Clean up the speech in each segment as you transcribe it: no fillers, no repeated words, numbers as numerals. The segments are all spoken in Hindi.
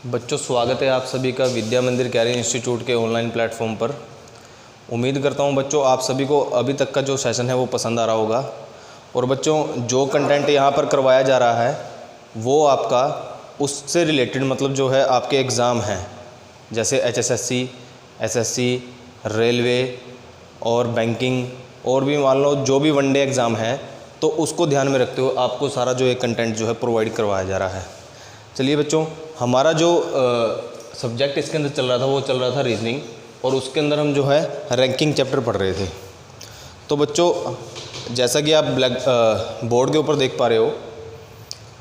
बच्चों, स्वागत है आप सभी का विद्या मंदिर कैरियर इंस्टीट्यूट के ऑनलाइन प्लेटफॉर्म पर। उम्मीद करता हूं बच्चों आप सभी को अभी तक का जो सेशन है वो पसंद आ रहा होगा। और बच्चों, जो कंटेंट यहां पर करवाया जा रहा है वो आपका उससे रिलेटेड मतलब जो है आपके एग्ज़ाम हैं, जैसे HSSC, SSC, रेलवे और बैंकिंग और भी मान लो जो भी वनडे एग्ज़ाम है, तो उसको ध्यान में रखते हुए आपको सारा जो ये कंटेंट जो है प्रोवाइड करवाया जा रहा है। चलिए बच्चों, हमारा जो सब्जेक्ट इसके अंदर चल रहा था वो चल रहा था रीजनिंग, और उसके अंदर हम जो है रैंकिंग चैप्टर पढ़ रहे थे। तो बच्चों, जैसा कि आप बोर्ड के ऊपर देख पा रहे हो,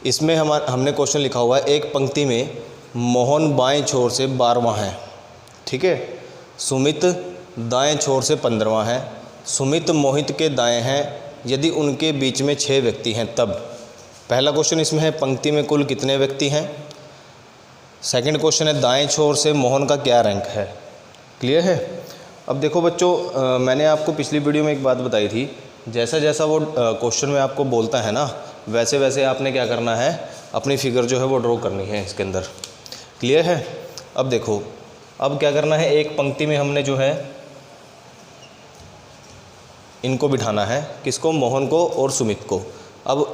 इसमें हमने क्वेश्चन लिखा हुआ है, एक पंक्ति में मोहन बाएं छोर से 12वां है, ठीक है। सुमित दाएं छोर से 15वां है। सुमित मोहित के दाएं हैं यदि उनके बीच में 6 व्यक्ति हैं तब। पहला क्वेश्चन इसमें है पंक्ति में कुल कितने व्यक्ति हैं। सेकंड क्वेश्चन है दाएं छोर से मोहन का क्या रैंक है। क्लियर है। अब देखो बच्चों, मैंने आपको पिछली वीडियो में एक बात बताई थी, जैसा जैसा वो क्वेश्चन में आपको बोलता है ना, वैसे वैसे आपने क्या करना है, अपनी फिगर जो है वो ड्रॉ करनी है इसके अंदर। क्लियर है। अब देखो, अब क्या करना है, एक पंक्ति में हमने जो है इनको बिठाना है, किसको, मोहन को और सुमित को। अब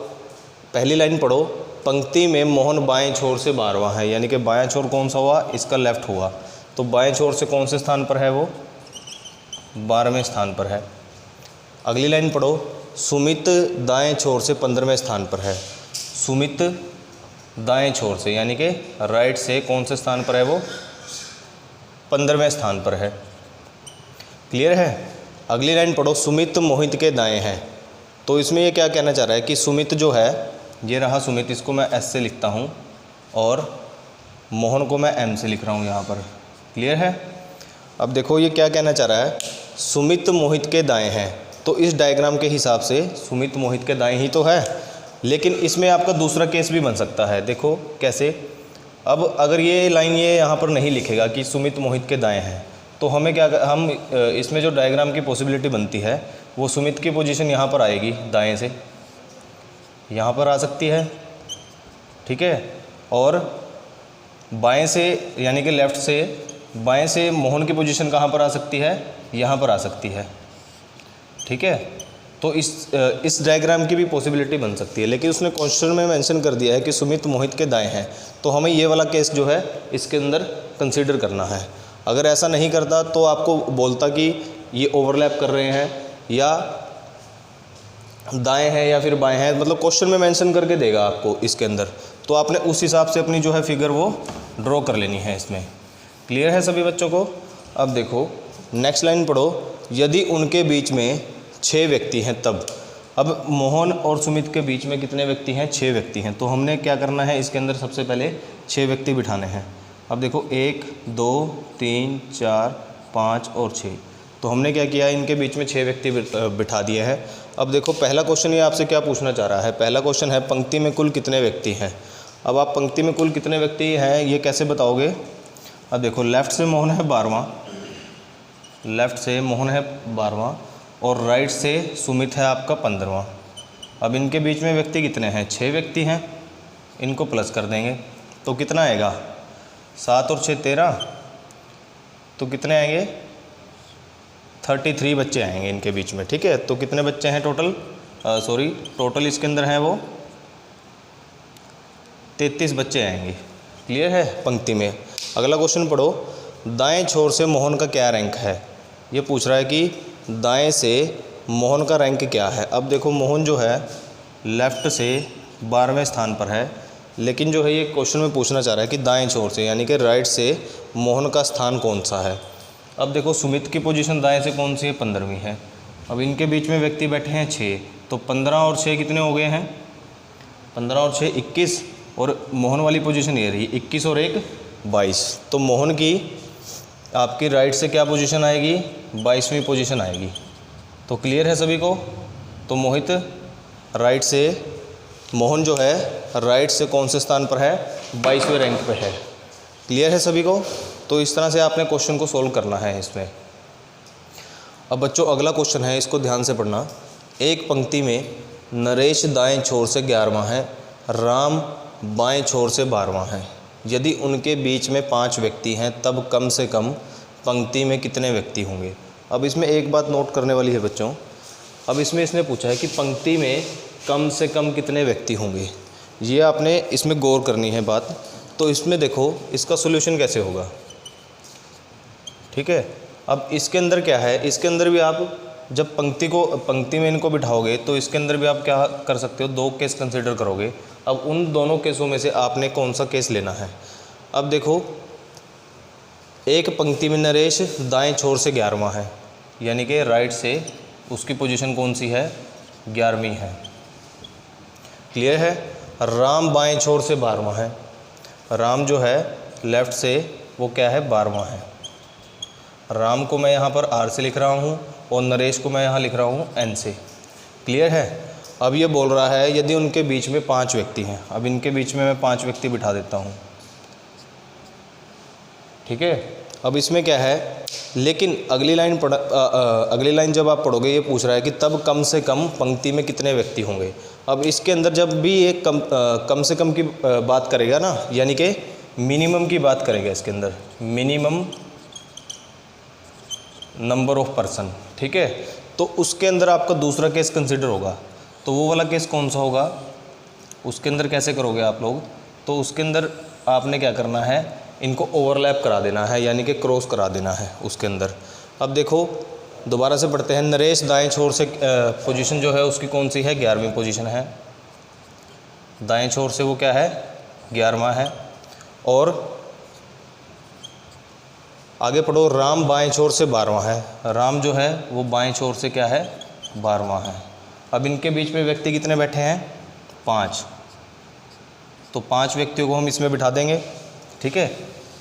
पहली लाइन पढ़ो, पंक्ति में मोहन बाएं छोर से 12वां है, यानी कि बाएं छोर कौन सा हुआ, इसका लेफ्ट हुआ। तो बाएं छोर से कौन से स्थान पर है वो, 12वें स्थान पर है। अगली लाइन पढ़ो, सुमित दाएं छोर से 15वें स्थान पर है। सुमित दाएं छोर से यानी कि राइट से कौन से स्थान पर है वो, 15वें स्थान पर है। क्लियर है। अगली लाइन पढ़ो, सुमित मोहित के दाएं हैं। तो इसमें ये क्या कहना चाह रहा है कि सुमित जो है, ये रहा सुमित, इसको मैं S से लिखता हूँ और मोहन को मैं M से लिख रहा हूँ यहाँ पर। क्लियर है। अब देखो ये क्या कहना चाह रहा है, सुमित मोहित के दाएं हैं। तो इस डायग्राम के हिसाब से सुमित मोहित के दाएं ही तो है, लेकिन इसमें आपका दूसरा केस भी बन सकता है। देखो कैसे। अब अगर ये लाइन ये यहाँ पर नहीं लिखेगा कि सुमित मोहित के दाएँ हैं, तो हमें क्या, हम इसमें जो डायग्राम की पॉसिबिलिटी बनती है वो सुमित की पोजीशन यहाँ पर आएगी, दाएं से यहाँ पर आ सकती है, ठीक है। और बाएं से यानी कि लेफ़्ट से, बाएं से मोहन की पोजीशन कहाँ पर आ सकती है, यहाँ पर आ सकती है, ठीक है। तो इस डायग्राम की भी पॉसिबिलिटी बन सकती है, लेकिन उसने क्वेश्चन में मेंशन कर दिया है कि सुमित मोहित के दाएं हैं, तो हमें ये वाला केस जो है इसके अंदर कंसीडर करना है। अगर ऐसा नहीं करता तो आपको बोलता कि ये ओवरलैप कर रहे हैं या दाएं हैं या फिर बाएं हैं, मतलब क्वेश्चन में मेंशन करके देगा आपको इसके अंदर, तो आपने उस हिसाब से अपनी जो है फिगर वो ड्रॉ कर लेनी है इसमें। क्लियर है सभी बच्चों को। अब देखो नेक्स्ट लाइन पढ़ो, यदि उनके बीच में 6 व्यक्ति हैं तब। अब मोहन और सुमित के बीच में कितने व्यक्ति हैं, 6 व्यक्ति हैं। तो हमने क्या करना है, इसके अंदर सबसे पहले 6 व्यक्ति बिठाने हैं। अब देखो 1 2 3 4 5 और 6, तो हमने क्या किया, इनके बीच में 6 व्यक्ति बिठा दिए हैं। अब देखो पहला क्वेश्चन ये आपसे क्या पूछना चाह रहा है, पहला क्वेश्चन है पंक्ति में कुल कितने व्यक्ति हैं। अब आप पंक्ति में कुल कितने व्यक्ति हैं ये कैसे बताओगे। अब देखो लेफ़्ट से मोहन है 12वां, लेफ़्ट से मोहन है 12वां और राइट से सुमित है आपका 15वां। अब इनके बीच में व्यक्ति कितने हैं, 6 व्यक्ति हैं। इनको प्लस कर देंगे तो कितना आएगा, 7 और 6 13, तो कितने आएंगे, 33 बच्चे आएंगे इनके बीच में, ठीक है। तो कितने बच्चे हैं टोटल, टोटल इसके अंदर हैं वो 33 बच्चे आएंगे। क्लियर है पंक्ति में। अगला क्वेश्चन पढ़ो, दाएं छोर से मोहन का क्या रैंक है। ये पूछ रहा है कि दाएं से मोहन का रैंक क्या है। अब देखो मोहन जो है लेफ़्ट से 12वें स्थान पर है, लेकिन जो है ये क्वेश्चन में पूछना चाह रहा है कि दाएं छोर से यानी कि राइट से मोहन का स्थान कौन सा है। अब देखो सुमित की पोजीशन दाएं से कौन सी है, 15वीं है। अब इनके बीच में व्यक्ति बैठे हैं 6, तो 15 और 6 कितने हो गए हैं, 15 और 6 21, और मोहन वाली पोजीशन ये रही 21 और 1 22। तो मोहन की आपकी राइट से क्या पोजीशन आएगी, 22वीं पोजीशन आएगी। तो क्लियर है सभी को। तो मोहित राइट से, मोहन जो है राइट से कौन से स्थान पर है, 22वें रैंक पे है। क्लियर है सभी को। तो इस तरह से आपने क्वेश्चन को सोल्व करना है इसमें। अब बच्चों अगला क्वेश्चन है, इसको ध्यान से पढ़ना। एक पंक्ति में नरेश दाएं छोर से 11वां है, राम बाएं छोर से 12वां है। यदि उनके बीच में 5 व्यक्ति हैं तब कम से कम पंक्ति में कितने व्यक्ति होंगे। अब इसमें एक बात नोट करने वाली है बच्चों, अब इसमें इसने पूछा है कि पंक्ति में कम से कम कितने व्यक्ति होंगे, ये आपने इसमें गौर करनी है बात। तो इसमें देखो इसका सॉल्यूशन कैसे होगा, ठीक है। अब इसके अंदर क्या है, इसके अंदर भी आप जब पंक्ति में इनको बिठाओगे तो इसके अंदर भी आप क्या कर सकते हो, 2 केस कंसिडर करोगे। अब उन दोनों केसों में से आपने कौन सा केस लेना है। अब देखो एक पंक्ति में नरेश दाएं छोर से 11वां है, यानी कि राइट से उसकी पोजीशन कौन सी है, 11वीं है। क्लियर है। राम बाएं छोर से 12वां है, राम जो है लेफ़्ट से वो क्या है, 12वां है। राम को मैं यहाँ पर आर से लिख रहा हूँ और नरेश को मैं यहाँ लिख रहा हूँ एन से। क्लियर है। अब ये बोल रहा है यदि उनके बीच में 5 व्यक्ति हैं, अब इनके बीच में मैं 5 व्यक्ति बिठा देता हूँ, ठीक है। अब इसमें क्या है, लेकिन अगली लाइन जब आप पढ़ोगे ये पूछ रहा है कि तब कम से कम पंक्ति में कितने व्यक्ति होंगे। अब इसके अंदर जब भी एक कम से कम की बात करेगा ना, यानी कि मिनिमम की बात करेगा, इसके अंदर मिनिमम नंबर ऑफ पर्सन, ठीक है। तो उसके अंदर आपका दूसरा केस कंसिडर होगा। तो वो वाला केस कौन सा होगा, उसके अंदर कैसे करोगे आप लोग, तो उसके अंदर आपने क्या करना है, इनको ओवरलैप करा देना है, यानी कि क्रॉस करा देना है उसके अंदर। अब देखो दोबारा से पढ़ते हैं। नरेश दाएं छोर से पोजीशन जो है उसकी कौन सी है, 11वीं पोजीशन है। दाएं छोर से वो क्या है, 11वां है। और आगे पढ़ो, राम बाएं छोर से 12वां है, राम जो है वो बाएं छोर से क्या है, 12वां है। अब इनके बीच में व्यक्ति कितने बैठे हैं, 5। तो 5 व्यक्तियों को हम इसमें बिठा देंगे, ठीक है।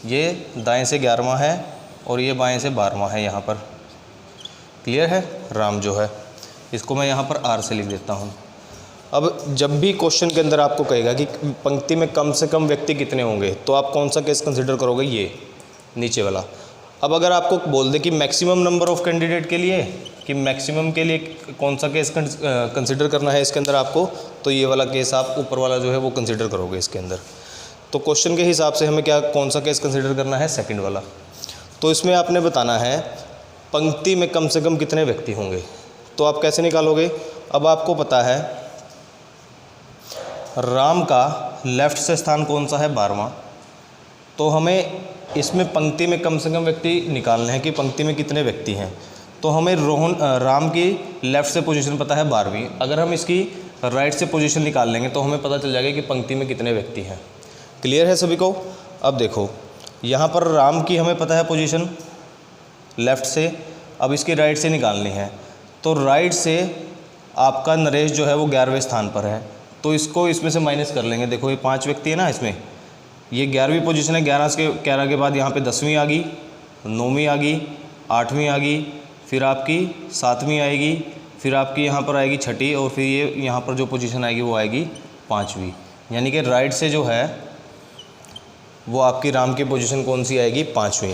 ये दाएं से 11वां है और ये बाएं से 12वां है यहाँ पर। क्लियर है। राम जो है इसको मैं यहाँ पर आर से लिख देता हूँ। अब जब भी क्वेश्चन के अंदर आपको कहेगा कि पंक्ति में कम से कम व्यक्ति कितने होंगे, तो आप कौन सा केस कंसिडर करोगे, ये नीचे वाला। अब अगर आपको बोल दे कि मैक्सिमम नंबर ऑफ़ कैंडिडेट के लिए, कि मैक्सिमम के लिए कौन सा केस कंसिडर करना है इसके अंदर आपको, तो ये वाला केस आप ऊपर वाला जो है वो कंसिडर करोगे इसके अंदर। तो क्वेश्चन के हिसाब से हमें क्या कौन सा केस कंसिडर करना है, सेकंड वाला। तो इसमें आपने बताना है पंक्ति में कम से कम कितने व्यक्ति होंगे। तो आप कैसे निकालोगे, अब आपको पता है राम का लेफ़्ट से स्थान कौन सा है, 12वां। तो हमें इसमें पंक्ति में कम से कम व्यक्ति निकालने हैं कि पंक्ति में कितने व्यक्ति हैं। तो हमें राम की लेफ़्ट से पोजीशन पता है 12वीं, अगर हम इसकी राइट से पोजीशन निकाल लेंगे तो हमें पता चल जाएगा कि पंक्ति में कितने व्यक्ति हैं। क्लियर है सभी को। अब देखो यहाँ पर राम की हमें पता है पोजीशन लेफ़्ट से, अब इसकी राइट से निकालनी है। तो राइट से आपका नरेश जो है वो 11वें स्थान पर है, तो इसको इसमें से माइनस कर लेंगे। देखो ये 5 व्यक्ति है ना, इसमें ये 11वीं पोजीशन है, 11 के बाद यहाँ पे 10वीं आ गई, 9वीं आ गई, 8वीं आ गई, फिर आपकी 7वीं आएगी, फिर आपकी यहाँ पर आएगी 6ठी, और फिर ये यहाँ पर जो पोजीशन आएगी वो आएगी 5वीं। यानी कि राइट से जो है वो आपकी राम की पोजीशन कौन सी आएगी, 5वीं।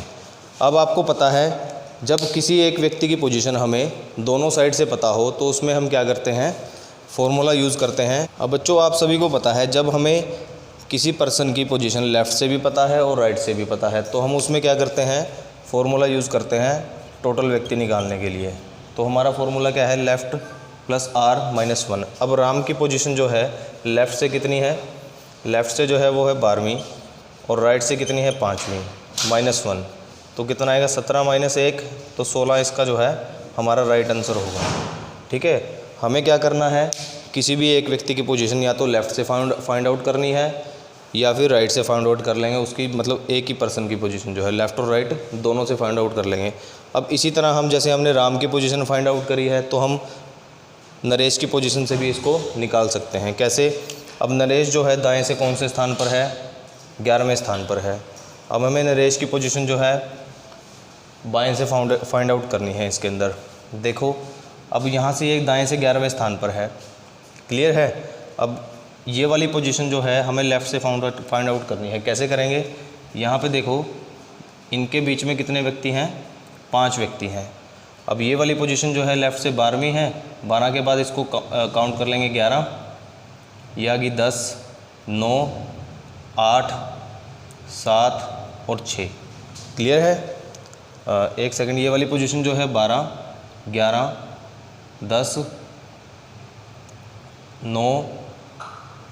अब आपको पता है जब किसी एक व्यक्ति की पोजीशन हमें दोनों साइड से पता हो तो उसमें हम क्या करते हैं, फॉर्मूला यूज़ करते हैं। अब बच्चों आप सभी को पता है जब हमें किसी पर्सन की पोजीशन लेफ़्ट से भी पता है और राइट से भी पता है तो हम उसमें क्या करते हैं, फॉर्मूला यूज़ करते हैं टोटल व्यक्ति निकालने के लिए। तो हमारा फॉर्मूला क्या है, लेफ़्ट प्लस आर माइनस 1। अब राम की पोजीशन जो है लेफ़्ट से कितनी है, लेफ़्ट से जो है वो है 12वीं, और राइट से कितनी है, 5वीं, माइनस 1। तो कितना आएगा, 17 माइनस 1, तो 16 इसका जो है हमारा राइट आंसर होगा। ठीक है। हमें क्या करना है, किसी भी एक व्यक्ति की पोजीशन या तो लेफ़्ट से फाइंड आउट करनी है या फिर राइट से फाइंड आउट कर लेंगे। उसकी मतलब एक ही पर्सन की पोजीशन जो है लेफ़्ट और राइट दोनों से फाइंड आउट कर लेंगे। अब इसी तरह हम जैसे हमने राम की पोजीशन फाइंड आउट करी है तो हम नरेश की पोजीशन से भी इसको निकाल सकते हैं। कैसे, अब नरेश जो है दाएं से कौन से स्थान पर है, 11वें स्थान पर है। अब हमें नरेश की पोजीशन जो है बाएं से फाइंड आउट करनी है इसके अंदर। देखो अब यहाँ से ये दाएं से 11वें स्थान पर है, क्लियर है। अब ये वाली पोजीशन जो है हमें लेफ़्ट से फाइंड आउट करनी है। कैसे करेंगे, यहाँ पे देखो इनके बीच में कितने व्यक्ति हैं, 5 व्यक्ति हैं। अब ये वाली पोजीशन जो है लेफ़्ट से 12वीं है, 12 के बाद इसको काउंट कर लेंगे 11, ये आ गई 10, 9, 8, 7 और 6। क्लियर है? एक सेकंड, ये वाली पोजीशन जो है 12, 11, 10, 9,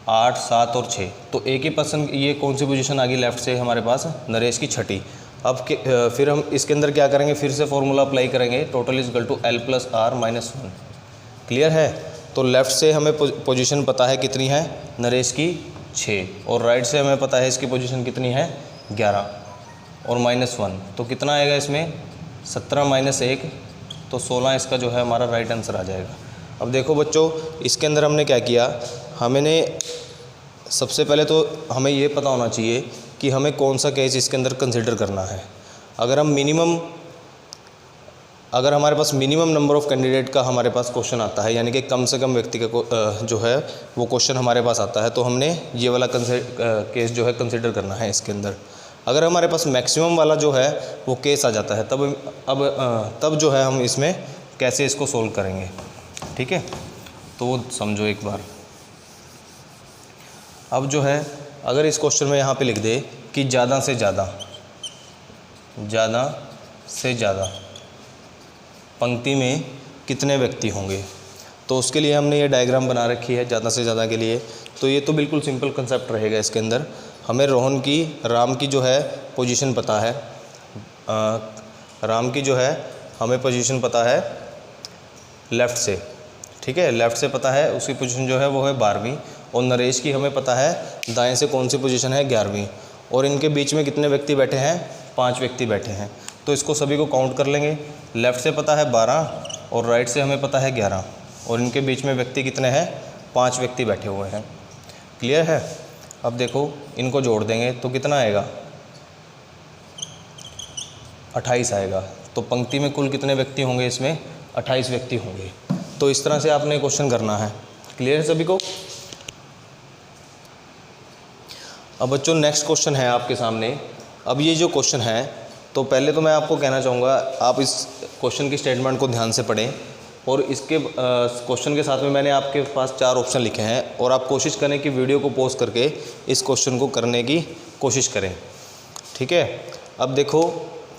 8, 7 और 6। तो एक ही पर्सन, ये कौन सी पोजीशन आ गई लेफ़्ट से हमारे पास? नरेश की छठी। अब फिर हम इसके अंदर क्या करेंगे, फिर से फॉर्मूला अप्लाई करेंगे, total is equal to L + R - 1। Clear है? तो लेफ़्ट से हमें पोजीशन पता है कितनी है, नरेश की 6, और राइट से हमें पता है इसकी पोजीशन कितनी है, 11 और -1। तो कितना आएगा इसमें, 17 - 1, तो 16 इसका जो है हमारा राइट आंसर आ जाएगा। अब देखो बच्चों, इसके अंदर हमने क्या किया, हमने सबसे पहले तो हमें ये पता होना चाहिए कि हमें कौन सा केस इसके अंदर कंसिडर करना है। अगर हमारे पास मिनिमम नंबर ऑफ़ कैंडिडेट का हमारे पास क्वेश्चन आता है, यानी कि कम से कम व्यक्ति का जो है वो क्वेश्चन हमारे पास आता है, तो हमने ये वाला केस जो है कंसिडर करना है इसके अंदर। अगर हमारे पास मैक्सिमम वाला जो है वो केस आ जाता है, तब जो है हम इसमें कैसे इसको सोल्व करेंगे। ठीक है, तो वो समझो एक बार। अब जो है, अगर इस क्वेश्चन में यहाँ पे लिख दे कि ज़्यादा से ज़्यादा पंक्ति में कितने व्यक्ति होंगे, तो उसके लिए हमने ये डायग्राम बना रखी है ज़्यादा से ज़्यादा के लिए। तो ये तो बिल्कुल सिंपल कंसेप्ट रहेगा इसके अंदर। हमें राम की जो है पोजीशन पता है, राम की जो है हमें पोजीशन पता है लेफ़्ट से। ठीक है, लेफ़्ट से पता है, उसकी पोजीशन जो है वो है 12वीं, और नरेश की हमें पता है दाएं से कौन सी पोजीशन है, 11वीं, और इनके बीच में कितने व्यक्ति बैठे हैं, 5 व्यक्ति बैठे हैं। तो इसको सभी को काउंट कर लेंगे। लेफ़्ट से पता है 12 और राइट से हमें पता है 11, और इनके बीच में व्यक्ति कितने हैं, 5 व्यक्ति बैठे हुए हैं। क्लियर है? अब देखो, इनको जोड़ देंगे तो कितना आएगा, 28 आएगा। तो पंक्ति में कुल कितने व्यक्ति होंगे, इसमें 28 व्यक्ति होंगे। तो इस तरह से आपने क्वेश्चन करना है। क्लियर है सभी को? अब बच्चों, नेक्स्ट क्वेश्चन है आपके सामने। अब ये जो क्वेश्चन है, तो पहले तो मैं आपको कहना चाहूँगा, आप इस क्वेश्चन की स्टेटमेंट को ध्यान से पढ़ें, और इसके क्वेश्चन के साथ में मैंने आपके पास 4 ऑप्शन लिखे हैं, और आप कोशिश करें कि वीडियो को पॉज करके इस क्वेश्चन को करने की कोशिश करें। ठीक है, अब देखो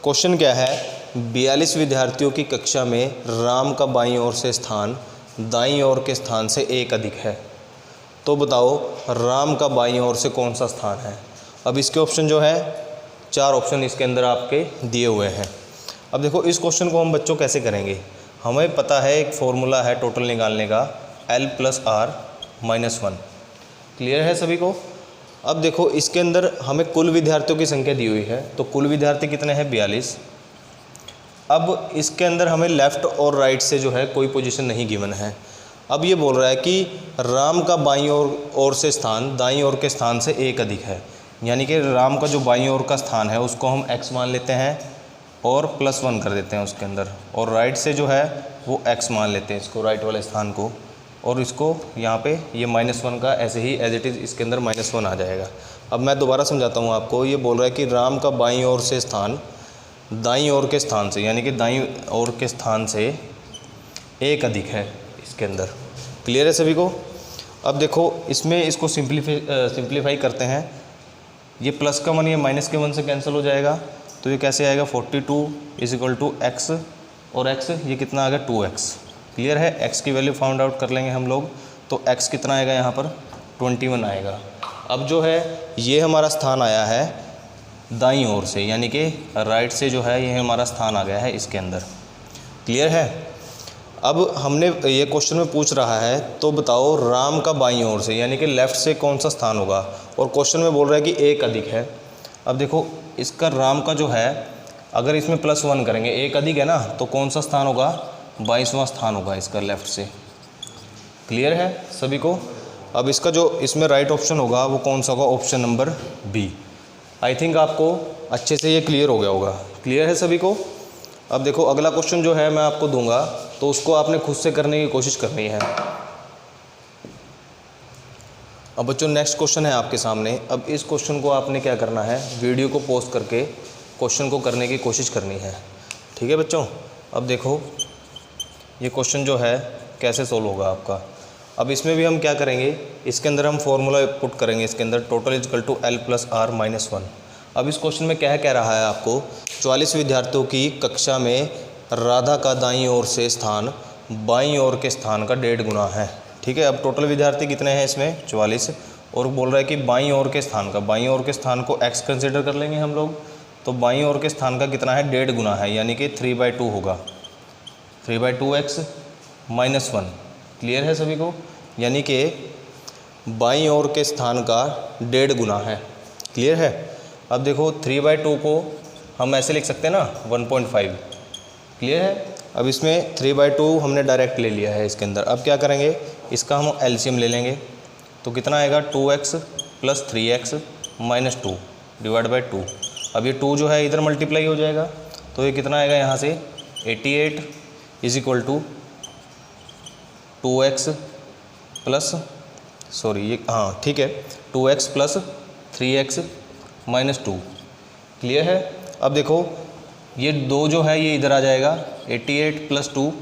क्वेश्चन क्या है, 42 विद्यार्थियों की कक्षा में राम का बाईं ओर से स्थान दाईं ओर के स्थान से 1 अधिक है। तो बताओ राम का बाईं ओर से कौन सा स्थान है। अब इसके ऑप्शन जो है, 4 ऑप्शन इसके अंदर आपके दिए हुए हैं। अब देखो, इस क्वेश्चन को हम बच्चों कैसे करेंगे, हमें पता है एक फॉर्मूला है टोटल निकालने का, L + R - 1। क्लियर है सभी को? अब देखो, इसके अंदर हमें कुल विद्यार्थियों की संख्या दी हुई है, तो कुल विद्यार्थी कितने हैं, 42। अब इसके अंदर हमें लेफ़्ट और राइट से जो है कोई पोजीशन नहीं गिवन है। अब ये बोल रहा है कि राम का बाईं ओर से स्थान दाईं ओर के स्थान से 1 अधिक है, यानी कि राम का जो बाईं ओर का स्थान है उसको हम x मान लेते हैं और +1 कर देते हैं उसके अंदर, और राइट से जो है वो x मान लेते हैं इसको, राइट वाले स्थान को, और इसको यहाँ पे ये -1 का ऐसे ही एज इट इज़ इसके अंदर -1 आ जाएगा। अब मैं दोबारा समझाता हूँ आपको। ये बोल रहा है कि राम का बाईं ओर से स्थान दाईं ओर के स्थान से, यानी कि दाईं ओर के स्थान से 1 अधिक है इसके अंदर। क्लियर है सभी को? अब देखो, इसमें इसको सिंप्लीफाई करते हैं। ये प्लस का 1 ये माइनस के 1 से कैंसिल हो जाएगा, तो ये कैसे आएगा, 42 = x, और x ये कितना आ गया, 2x। क्लियर है? x की वैल्यू फाउंड आउट कर लेंगे हम लोग, तो x कितना आएगा यहाँ पर, 21 आएगा। अब जो है ये हमारा स्थान आया है दाईं ओर से, यानी कि राइट से जो है ये हमारा स्थान आ गया है इसके अंदर। क्लियर है? अब हमने ये क्वेश्चन में पूछ रहा है, तो बताओ राम का बाईं ओर से, यानी कि लेफ़्ट से कौन सा स्थान होगा, और क्वेश्चन में बोल रहा है कि 1 अधिक है। अब देखो, इसका राम का जो है, अगर इसमें +1 करेंगे, 1 अधिक है ना, तो कौन सा स्थान होगा, 22वां स्थान होगा इसका लेफ़्ट से। क्लियर है सभी को? अब इसका जो इसमें राइट ऑप्शन होगा वो कौन सा होगा, option number B. I think आपको अच्छे से ये क्लियर हो गया होगा। क्लियर है सभी को? अब देखो, अगला क्वेश्चन जो है मैं आपको दूंगा, तो उसको आपने खुद से करने की कोशिश करनी है। अब बच्चों, नेक्स्ट क्वेश्चन है आपके सामने। अब इस क्वेश्चन को आपने क्या करना है, वीडियो को पॉज करके क्वेश्चन को करने की कोशिश करनी है। ठीक है बच्चों? अब देखो, ये क्वेश्चन जो है कैसे सोल्व होगा आपका। अब इसमें भी हम क्या करेंगे, इसके अंदर हम फॉर्मूला पुट करेंगे इसके अंदर, total is equal to L + R - 1। अब इस क्वेश्चन में क्या कह रहा है आपको, 44 विद्यार्थियों की कक्षा में राधा का दाईं ओर से स्थान बाईं ओर के स्थान का 1.5 गुना है। ठीक है, अब टोटल विद्यार्थी कितने हैं इसमें 44, और बोल रहा है कि बाईं ओर के स्थान का, बाईं ओर के स्थान को x कंसिडर कर लेंगे हम लोग, तो बाईं ओर के स्थान का कितना है 1.5 गुना है, यानी कि 3/2 होगा, 3/2x - 1। क्लियर है सभी को, यानी कि बाईं ओर के स्थान का 1.5 गुना है। क्लियर है। अब देखो 3/2 को हम ऐसे लिख सकते हैं ना 1.5। क्लियर है। अब इसमें 3/2 हमने डायरेक्ट ले लिया है इसके अंदर। अब क्या करेंगे, इसका हम एलसीएम ले लेंगे, तो कितना आएगा 2x + 3x - 2 / 2। अब ये 2 जो है इधर मल्टीप्लाई हो जाएगा, तो ये कितना आएगा यहाँ से 88 = 2x प्लस ये हाँ ठीक है 2x + 3x - 2। क्लियर है। अब देखो ये 2 जो है ये इधर आ जाएगा, 88 + 2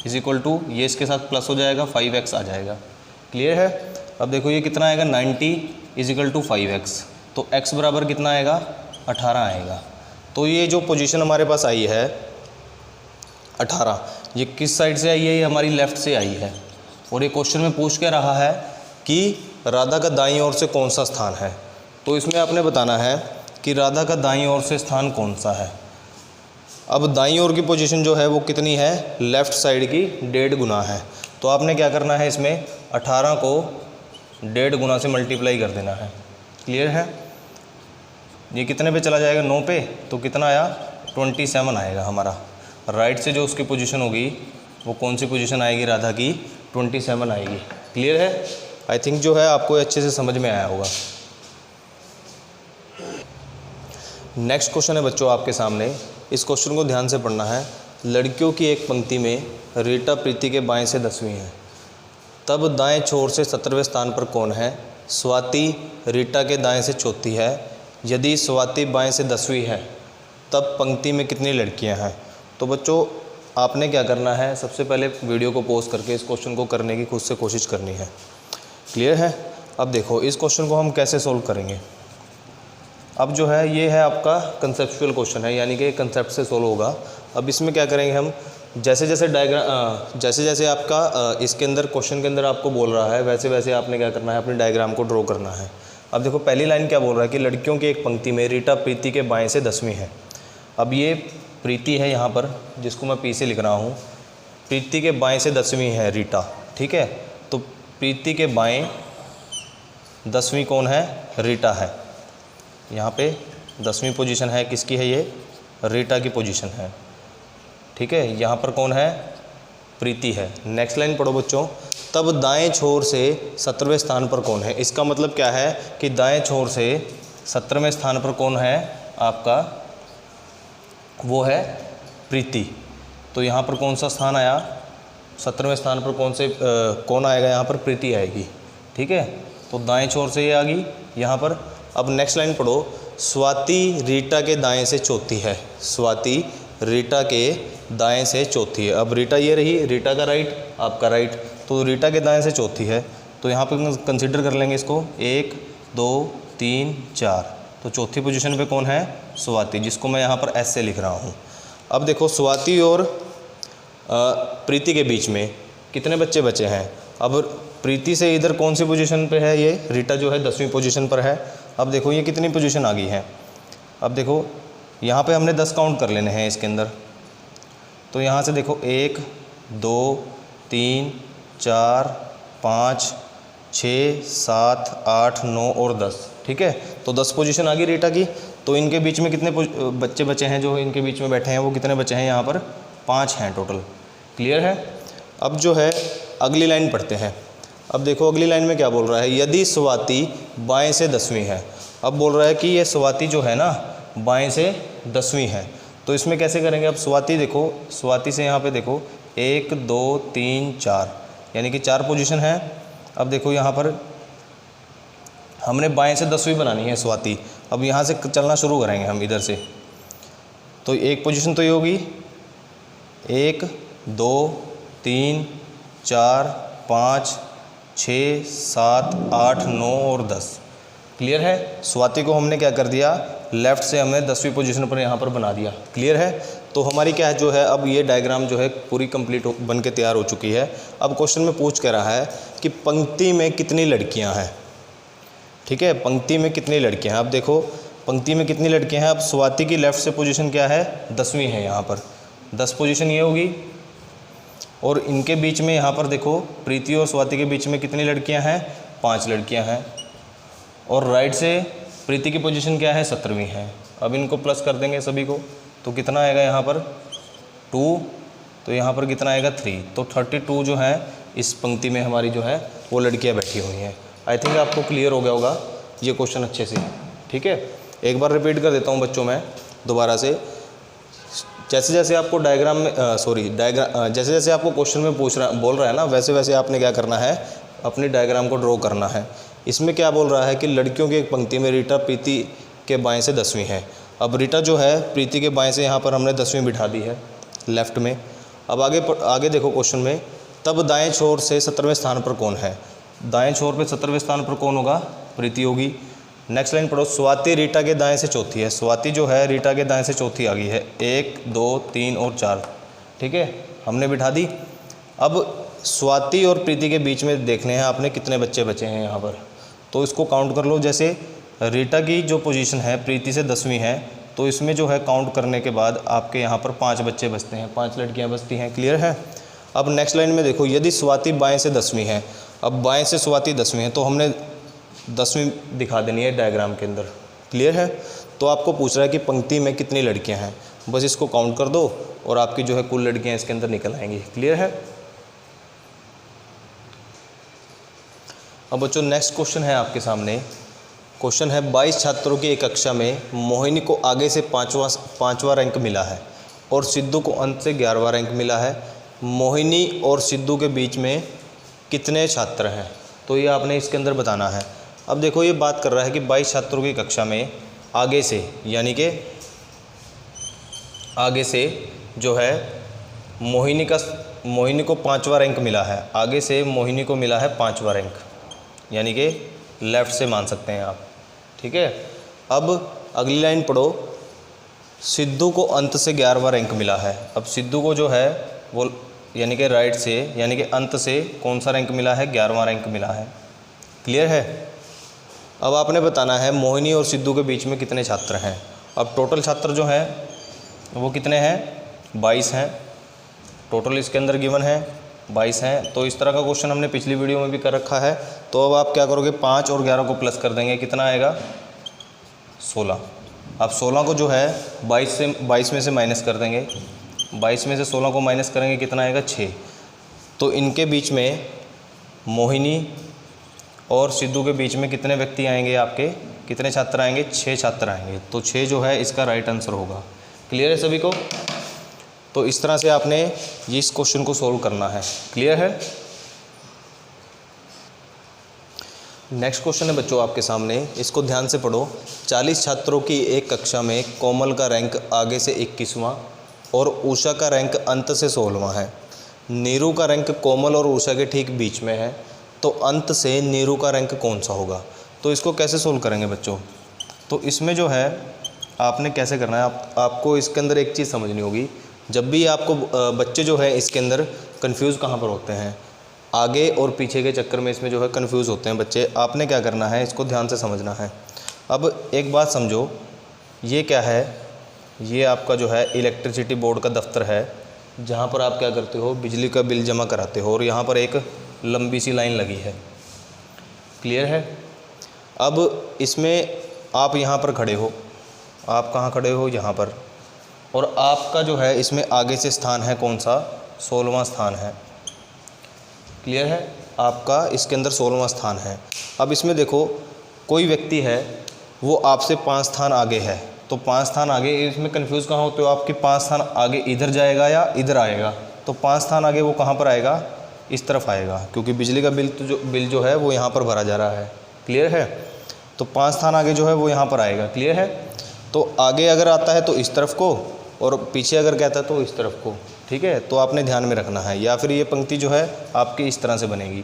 = ये इसके साथ प्लस हो जाएगा 5x आ जाएगा। क्लियर है। अब देखो ये कितना आएगा 90 = 5x, तो x बराबर कितना आएगा 18 आएगा। तो ये जो पोजीशन हमारे पास आई है 18, ये किस साइड से आई है, ये हमारी लेफ़्ट से आई है। और ये क्वेश्चन में पूछ के रहा है कि राधा का दाईं ओर से कौन सा स्थान है, तो इसमें आपने बताना है कि राधा का दाईं ओर से स्थान कौन सा है। अब दाईं ओर की पोजीशन जो है वो कितनी है, लेफ़्ट साइड की 1.5 गुना है। तो आपने क्या करना है, इसमें 18 को 1.5 गुना से मल्टीप्लाई कर देना है। क्लियर है। ये कितने पे चला जाएगा 9 पे, तो कितना आया 27 आएगा हमारा। राइट से जो उसकी पोजीशन होगी वो कौन सी पोजीशन आएगी, राधा की 27 आएगी। क्लियर है। आई थिंक जो है आपको अच्छे से समझ में आया होगा। नेक्स्ट क्वेश्चन है बच्चों आपके सामने, इस क्वेश्चन को ध्यान से पढ़ना है। लड़कियों की एक पंक्ति में रीटा प्रीति के बाएं से 10वीं है, तब दाएं छोर से 17वें स्थान पर कौन है। स्वाति रीटा के दाएं से चौथी है। यदि स्वाति बाएं से 10वीं है तब पंक्ति में कितनी लड़कियां हैं। तो बच्चों आपने क्या करना है, सबसे पहले वीडियो को पॉज करके इस क्वेश्चन को करने की खुद से कोशिश करनी है। क्लियर है। अब देखो इस क्वेश्चन को हम कैसे सोल्व करेंगे। अब जो है ये है आपका कंसेप्चुअल क्वेश्चन है, यानी कि कंसेप्ट से सोल्व होगा। अब इसमें क्या करेंगे हम, जैसे जैसे डायग्राम जैसे जैसे आपका इसके अंदर क्वेश्चन के अंदर आपको बोल रहा है वैसे वैसे आपने क्या करना है, अपने डायग्राम को ड्रॉ करना है। अब देखो पहली लाइन क्या बोल रहा है कि लड़कियों की एक पंक्ति में रीटा प्रीति के बाएं से 10वीं है। अब ये प्रीति है यहाँ पर, जिसको मैं पी से लिख रहा हूँ। प्रीति के बाएं से 10वीं है रीटा। ठीक है, तो प्रीति के बाएं 10वीं कौन है, रीटा है। यहाँ पे 10वीं पोजीशन है, किसकी है, ये रीटा की पोजीशन है। ठीक है, यहाँ पर कौन है, प्रीति है। नेक्स्ट लाइन पढ़ो बच्चों। तब दाएं छोर से 17वें स्थान पर कौन है। इसका मतलब क्या है कि दाएं छोर से 17वें स्थान पर कौन है आपका, वो है प्रीति। तो यहाँ पर कौन सा स्थान आया, 17वें स्थान पर कौन आएगा, यहाँ पर प्रीति आएगी। ठीक है, तो दाएं छोर से ये आ गई यहाँ पर। अब नेक्स्ट लाइन पढ़ो। स्वाति रीटा के दाएं से चौथी है। स्वाति रीटा के दाएं से चौथी है। अब रीटा ये रही, रीटा का राइट आपका राइट, तो रीटा के दाएं से चौथी है। तो यहाँ पर कंसिडर कर लेंगे इसको 1 2 3 4। तो चौथी पोजीशन पे कौन है, स्वाति, जिसको मैं यहाँ पर एस से लिख रहा हूँ। अब देखो स्वाति और प्रीति के बीच में कितने बच्चे बचे हैं। अब प्रीति से इधर कौन सी पोजीशन पे है, ये रीटा जो है 10वीं पोजीशन पर है। अब देखो ये कितनी पोजीशन आ गई है। अब देखो यहाँ पे हमने 10 काउंट कर लेने हैं इसके अंदर। तो यहाँ से देखो 1 2 3 4 5 6 7 8 9 और 10। ठीक है, तो 10 पोजीशन आ गई रीटा की। तो इनके बीच में कितने बच्चे बचे हैं, जो इनके बीच में बैठे हैं वो कितने बचे हैं, यहाँ पर 5 हैं टोटल। क्लियर है। अब जो है अगली लाइन पढ़ते हैं। अब देखो अगली लाइन में क्या बोल रहा है, यदि स्वाति बाएं से 10वीं है। अब बोल रहा है कि ये स्वाति जो है ना बाएं से 10वीं है। तो इसमें कैसे करेंगे, अब स्वाति देखो, स्वाति से यहाँ पे देखो 1 2 3 4, यानी कि 4 पोजीशन है। अब देखो यहाँ पर हमने बाएं से 10वीं बनानी है स्वाति। अब यहाँ से चलना शुरू करेंगे हम इधर से। तो एक पोजीशन तो ये होगी 1 2 3 4 5 6 7 8 9 और 10। क्लियर है। स्वाति को हमने क्या कर दिया, लेफ़्ट से हमने 10वीं पोजीशन पर यहाँ पर बना दिया। क्लियर है। तो हमारी क्या है जो है, अब ये डायग्राम जो है पूरी कंप्लीट बन के तैयार हो चुकी है। अब क्वेश्चन में पूछ के रहा है कि पंक्ति में कितनी लड़कियाँ हैं। ठीक है, पंक्ति में कितनी लड़कियाँ हैं। अब देखो पंक्ति में कितनी लड़कियाँ हैं। अब स्वाति की लेफ़्ट से पोजीशन क्या है, 10वीं है, यहाँ पर 10 पोजीशन ये होगी। और इनके बीच में यहाँ पर देखो प्रीति और स्वाति के बीच में कितनी लड़कियाँ हैं, 5 लड़कियाँ हैं। और राइट से प्रीति की पोजीशन क्या है, 17वीं है। अब इनको प्लस कर देंगे सभी को, तो कितना आएगा यहाँ पर 2, तो यहाँ पर कितना आएगा 3, तो 32 जो है इस पंक्ति में हमारी जो है वो लड़कियाँ बैठी हुई हैं। आई थिंक आपको क्लियर हो गया होगा ये क्वेश्चन अच्छे से। ठीक है, एक बार रिपीट कर देता हूँ बच्चों मैं दोबारा से। जैसे जैसे आपको डायग्राम में जैसे जैसे आपको क्वेश्चन में बोल रहा है ना, वैसे वैसे आपने क्या करना है, अपनी डायग्राम को ड्रॉ करना है। इसमें क्या बोल रहा है कि लड़कियों की एक पंक्ति में रीटा प्रीति के बाएं से 10वीं है। अब रीटा जो है प्रीति के बाएं से यहाँ पर हमने 10वीं बिठा दी है लेफ़्ट में। अब आगे देखो क्वेश्चन में, तब दाएं छोर से 17वें स्थान पर कौन है। दाएं छोर पे 17वें स्थान पर कौन होगा, प्रीति होगी। नेक्स्ट लाइन पढ़ो, स्वाति रीटा के दाएं से चौथी है। स्वाति जो है रीटा के दाएं से चौथी आ गई है, 1 2 3 और 4। ठीक है, हमने बिठा दी। अब स्वाति और प्रीति के बीच में देखने हैं आपने कितने बच्चे बचे हैं यहाँ पर, तो इसको काउंट कर लो। जैसे रीटा की जो पोजीशन है प्रीति से 10वीं है, तो इसमें जो है काउंट करने के बाद आपके यहाँ पर 5 बच्चे बचते हैं, 5 लड़कियाँ बचती हैं। क्लियर है। अब नेक्स्ट लाइन में देखो, यदि स्वाति बाएं से 10वीं है, अब बाएं से स्वाति 10वीं है, तो हमने 10वीं दिखा देनी है डायग्राम के अंदर। क्लियर है। तो आपको पूछ रहा है कि पंक्ति में कितनी लड़कियां हैं, बस इसको काउंट कर दो और आपकी जो है कुल लड़कियां इसके अंदर निकल आएंगी। क्लियर है। अब बच्चों नेक्स्ट क्वेश्चन है आपके सामने। क्वेश्चन है 22 छात्रों की एक कक्षा में मोहिनी को आगे से पाँचवां रैंक मिला है और सिद्धू को अंत से 11वां रैंक मिला है। मोहिनी और सिद्धू के बीच में कितने छात्र हैं, तो ये आपने इसके अंदर बताना है। अब देखो ये बात कर रहा है कि 22 छात्रों की कक्षा में आगे से, यानी कि आगे से जो है मोहिनी को 5वां रैंक मिला है। आगे से मोहिनी को मिला है 5वां रैंक, यानी कि लेफ़्ट से मान सकते हैं आप। ठीक है। अब अगली लाइन पढ़ो, सिद्धू को अंत से 11वां रैंक मिला है। अब सिद्धू को जो है वो यानी कि राइट से, यानी कि अंत से कौन सा रैंक मिला है, 11वां रैंक मिला है। क्लियर है। अब आपने बताना है मोहिनी और सिद्धू के बीच में कितने छात्र हैं। अब टोटल छात्र जो हैं वो कितने हैं, 22 हैं। टोटल इसके अंदर गिवन है 22 हैं। तो इस तरह का क्वेश्चन हमने पिछली वीडियो में भी कर रखा है। तो अब आप क्या करोगे, 5 और 11 को प्लस कर देंगे, कितना आएगा 16। अब 16 को जो है 22 में से माइनस कर देंगे, 22 में से 16 को माइनस करेंगे, कितना आएगा 6। तो इनके बीच में मोहिनी और सिद्धू के बीच में कितने व्यक्ति आएंगे, आपके कितने छात्र आएंगे, 6 छात्र आएंगे। तो 6 जो है इसका राइट आंसर होगा। क्लियर है सभी को। तो इस तरह से आपने इस क्वेश्चन को सोल्व करना है। क्लियर है। नेक्स्ट क्वेश्चन है बच्चों आपके सामने, इसको ध्यान से पढ़ो। 40 छात्रों की एक कक्षा में कोमल का रैंक आगे से 21वां और उषा का रैंक अंत से 16वां है। नीरू का रैंक कोमल और उषा के ठीक बीच में है, तो अंत से नीरू का रैंक कौन सा होगा। तो इसको कैसे सोल्व करेंगे बच्चों, तो इसमें जो है आपने कैसे करना है, आपको इसके अंदर एक चीज़ समझनी होगी। जब भी आपको बच्चे जो है इसके अंदर कंफ्यूज कहाँ पर होते हैं, आगे और पीछे के चक्कर में इसमें जो है कंफ्यूज होते हैं बच्चे। आपने क्या करना है, इसको ध्यान से समझना है। अब एक बात समझो, ये क्या है, ये आपका जो है इलेक्ट्रिसिटी बोर्ड का दफ्तर है, जहाँ पर आप क्या करते हो, बिजली का बिल जमा कराते हो। और यहाँ पर एक लंबी सी लाइन लगी है। क्लियर है। अब इसमें आप यहाँ पर खड़े हो, आप कहाँ खड़े हो, यहाँ पर, और आपका जो है इसमें आगे से स्थान है कौन सा, 16वां स्थान है। क्लियर है। आपका इसके अंदर 16वां स्थान है। अब इसमें देखो कोई व्यक्ति है वो आपसे 5 स्थान आगे है, तो 5 स्थान आगे, इसमें कंफ्यूज कहाँ होते हो आपके 5 स्थान आगे इधर जाएगा या इधर आएगा। तो 5 स्थान आगे वो कहाँ पर आएगा, इस तरफ आएगा, क्योंकि बिजली का बिल जो है वो यहाँ पर भरा जा रहा है। क्लियर है। तो 5 स्थान आगे जो है वो यहाँ पर आएगा। क्लियर है। तो आगे अगर आता है तो इस तरफ को, और पीछे अगर कहता है तो इस तरफ को। ठीक है। तो आपने ध्यान में रखना है। या फिर ये पंक्ति जो है आपकी इस तरह से बनेगी,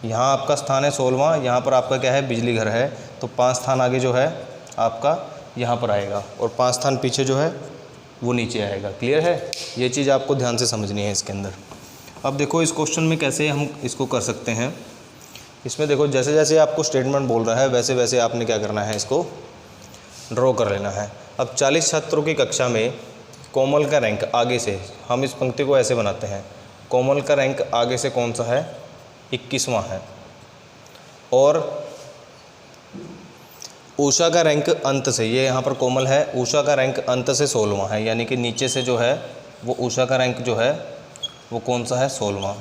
यहाँ आपका स्थान है 16वां, यहाँ पर आपका क्या है, बिजली घर है, तो 5 स्थान आगे जो है आपका यहाँ पर आएगा और 5 स्थान पीछे जो है वो नीचे आएगा। क्लियर है? ये चीज़ आपको ध्यान से समझनी है इसके अंदर। अब देखो इस क्वेश्चन में कैसे हम इसको कर सकते हैं। इसमें देखो जैसे जैसे आपको स्टेटमेंट बोल रहा है वैसे वैसे आपने क्या करना है, इसको ड्रॉ कर लेना है। अब 40 छात्रों की कक्षा में कोमल का रैंक आगे से, हम इस पंक्ति को ऐसे बनाते हैं, कोमल का रैंक आगे से कौन सा है, 21वां है, और उषा का रैंक अंत से, ये यहाँ पर कोमल है, उषा का रैंक अंत से 16वां है, यानी कि नीचे से जो है वो उषा का रैंक जो है वो कौन सा है, 16वां।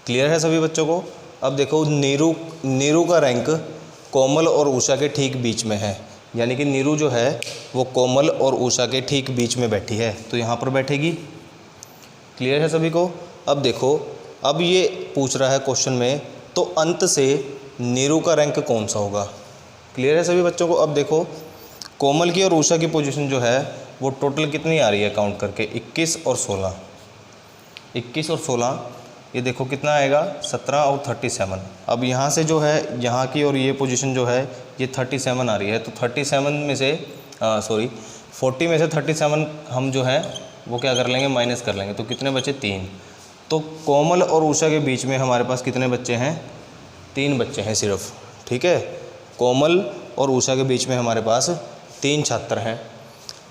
क्लियर है सभी बच्चों को? अब देखो नीरू का रैंक कोमल और उषा के ठीक बीच में है, यानी कि नीरू जो है वो कोमल और उषा के ठीक बीच में बैठी है, तो यहाँ पर बैठेगी। क्लियर है सभी को? अब देखो, अब ये पूछ रहा है क्वेश्चन में, तो अंत से नीरू का रैंक कौन सा होगा। क्लियर है सभी बच्चों को? अब देखो कोमल की और उषा की पोजीशन जो है वो टोटल कितनी आ रही है काउंट करके, 21 और 16, 21 और 16, ये देखो कितना आएगा, 17 और 37। अब यहाँ से जो है यहाँ की और ये पोजीशन जो है ये 37 आ रही है, तो 37 में से 40 में से 37 हम जो है वो क्या कर लेंगे, माइनस कर लेंगे, तो कितने बचे, 3। तो कोमल और उषा के बीच में हमारे पास कितने बच्चे हैं, 3 बच्चे हैं सिर्फ। ठीक है, कोमल और उषा के बीच में हमारे पास 3 छात्र हैं।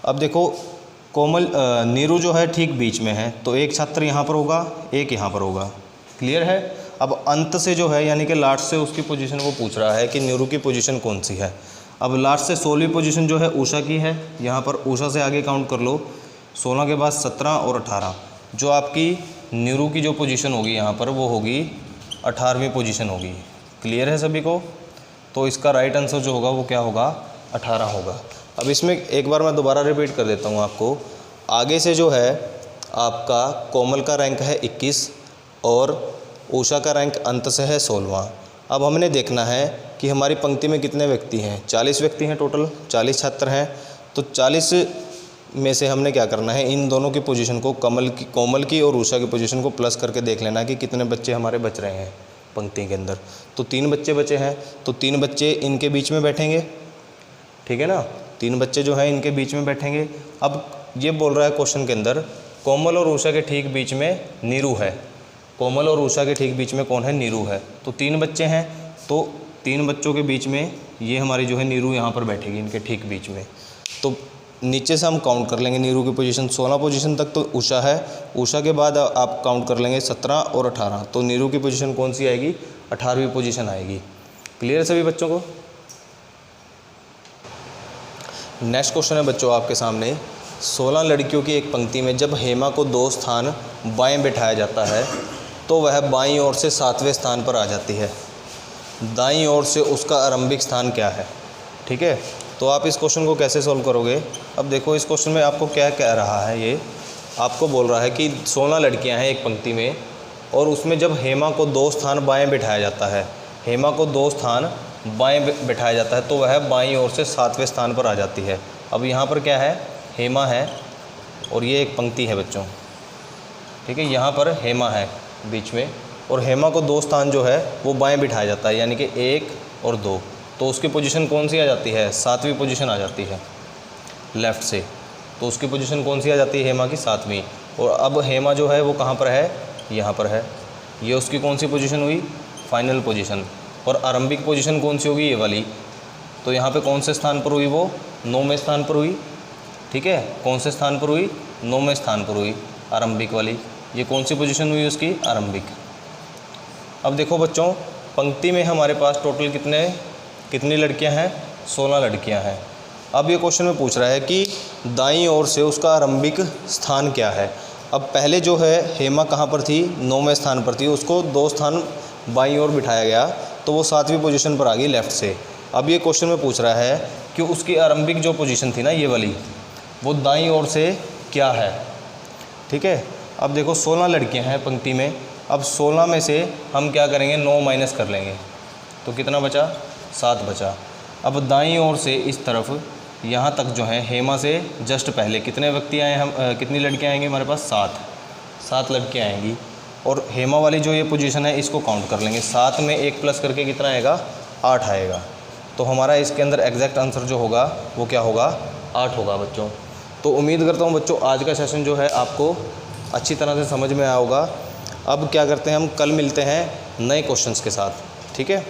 अब देखो नीरू जो है ठीक बीच में है, तो एक छात्र यहाँ पर होगा, एक यहाँ पर होगा। क्लियर है? अब अंत से जो है यानी कि लास्ट से उसकी पोजीशन वो पूछ रहा है कि नीरू की पोजीशन कौन सी है। अब लास्ट से 16वीं पोजीशन जो है उषा की है, यहाँ पर उषा से आगे काउंट कर लो, 16 के बाद 17 और 18, जो आपकी नीरू की जो पोजीशन होगी यहाँ पर वो होगी 18वीं पोजीशन होगी। क्लियर है सभी को? तो इसका राइट आंसर जो होगा वो क्या होगा, 18 होगा। अब इसमें एक बार मैं दोबारा रिपीट कर देता हूँ आपको। आगे से जो है आपका कोमल का रैंक है 21 और उषा का रैंक अंत से है 16वां। अब हमने देखना है कि हमारी पंक्ति में कितने व्यक्ति हैं, 40 व्यक्ति हैं, टोटल 40 छात्र हैं। तो 40 में से हमने क्या करना है, इन दोनों की पोजीशन को कोमल की और उषा की पोजीशन को प्लस करके देख लेना कि कितने बच्चे हमारे बच रहे हैं पंक्ति के अंदर। तो 3 बच्चे बचे हैं, तो 3 बच्चे इनके बीच में बैठेंगे। ठीक है ना, 3 बच्चे जो हैं इनके बीच में बैठेंगे। अब ये बोल रहा है क्वेश्चन के अंदर कोमल और उषा के ठीक बीच में नीरू है, कोमल और उषा के ठीक बीच में कौन है, नीरू है। तो 3 बच्चे हैं, तो 3 बच्चों के बीच में ये हमारी जो है नीरू यहाँ पर बैठेगी इनके ठीक बीच में। तो नीचे से हम काउंट कर लेंगे नीरू की पोजीशन, 16 पोजीशन तक तो उषा है, उषा के बाद आप काउंट कर लेंगे 17 और 18, तो नीरू की पोजीशन कौन सी आएगी, 18वीं पोजीशन आएगी। क्लियर है सभी बच्चों को? नेक्स्ट क्वेश्चन है बच्चों आपके सामने, 16 लड़कियों की एक पंक्ति में जब हेमा को 2 स्थान बाएं बिठाया जाता है तो वह बाईं ओर से 7वें स्थान पर आ जाती है, दाईं ओर से उसका आरंभिक स्थान क्या है। ठीक है, तो आप इस क्वेश्चन को कैसे सॉल्व करोगे। अब देखो इस क्वेश्चन में आपको क्या कह रहा है, ये आपको बोल रहा है कि 16 लड़कियां हैं एक पंक्ति में और उसमें जब हेमा को 2 स्थान बाएं बिठाया जाता है, हेमा को 2 स्थान बाएं बिठाया जाता है तो वह बाईं ओर से 7वें स्थान पर आ जाती है। अब यहाँ पर क्या है, हेमा है और ये एक पंक्ति है बच्चों। ठीक है, यहाँ पर हेमा है बीच में और हेमा को 2 स्थान जो है वो बाएं बिठाया जाता है, यानी कि 1 और 2, तो उसकी पोजीशन कौन सी आ जाती है, 7वीं पोजीशन आ जाती है लेफ़्ट से। तो उसकी पोजीशन कौन सी आ जाती है, हेमा की 7वीं। और अब हेमा जो है वो कहाँ पर है, यहाँ पर है, ये उसकी कौन सी पोजीशन हुई, फाइनल पोजीशन। और आरंभिक पोजीशन कौन सी होगी, ये वाली। तो यहाँ पे कौन से स्थान पर हुई, वो 9वें स्थान पर हुई। ठीक है, कौन से स्थान पर हुई, 9वें स्थान पर हुई, आरंभिक वाली। ये कौन सी पोजीशन हुई उसकी, आरंभिक। अब देखो बच्चों, पंक्ति में हमारे पास टोटल कितनी लड़कियां हैं, 16 लड़कियां हैं। अब ये क्वेश्चन में पूछ रहा है कि दाईं ओर से उसका आरंभिक स्थान क्या है। अब पहले जो है हेमा कहाँ पर थी, 9वें स्थान पर थी, उसको 2 स्थान बाईं ओर बिठाया गया तो वो 7वीं पोजीशन पर आ गई लेफ़्ट से। अब ये क्वेश्चन में पूछ रहा है कि उसकी आरंभिक जो पोजीशन थी ना ये वाली, वो दाईं ओर से क्या है। ठीक है, अब देखो 16 लड़कियां हैं पंक्ति में, अब 16 में से हम क्या करेंगे, 9 माइनस कर लेंगे तो कितना बचा, 7 बचा। अब दाईं ओर से इस तरफ यहाँ तक जो है हेमा से जस्ट पहले कितने व्यक्ति आए, हम कितनी लड़कियाँ आएंगी हमारे पास, 7 लड़कियाँ आएंगी। और हेमा वाली जो ये पोजीशन है इसको काउंट कर लेंगे, 7 में 1 प्लस करके कितना आएगा, 8 आएगा। तो हमारा इसके अंदर एग्जैक्ट आंसर जो होगा वो क्या होगा, 8 होगा बच्चों। तो उम्मीद करता हूँ बच्चों आज का सेशन जो है आपको अच्छी तरह से समझ में आया होगा। अब क्या करते हैं, हम कल मिलते हैं नए क्वेश्चंस के साथ, ठीक है।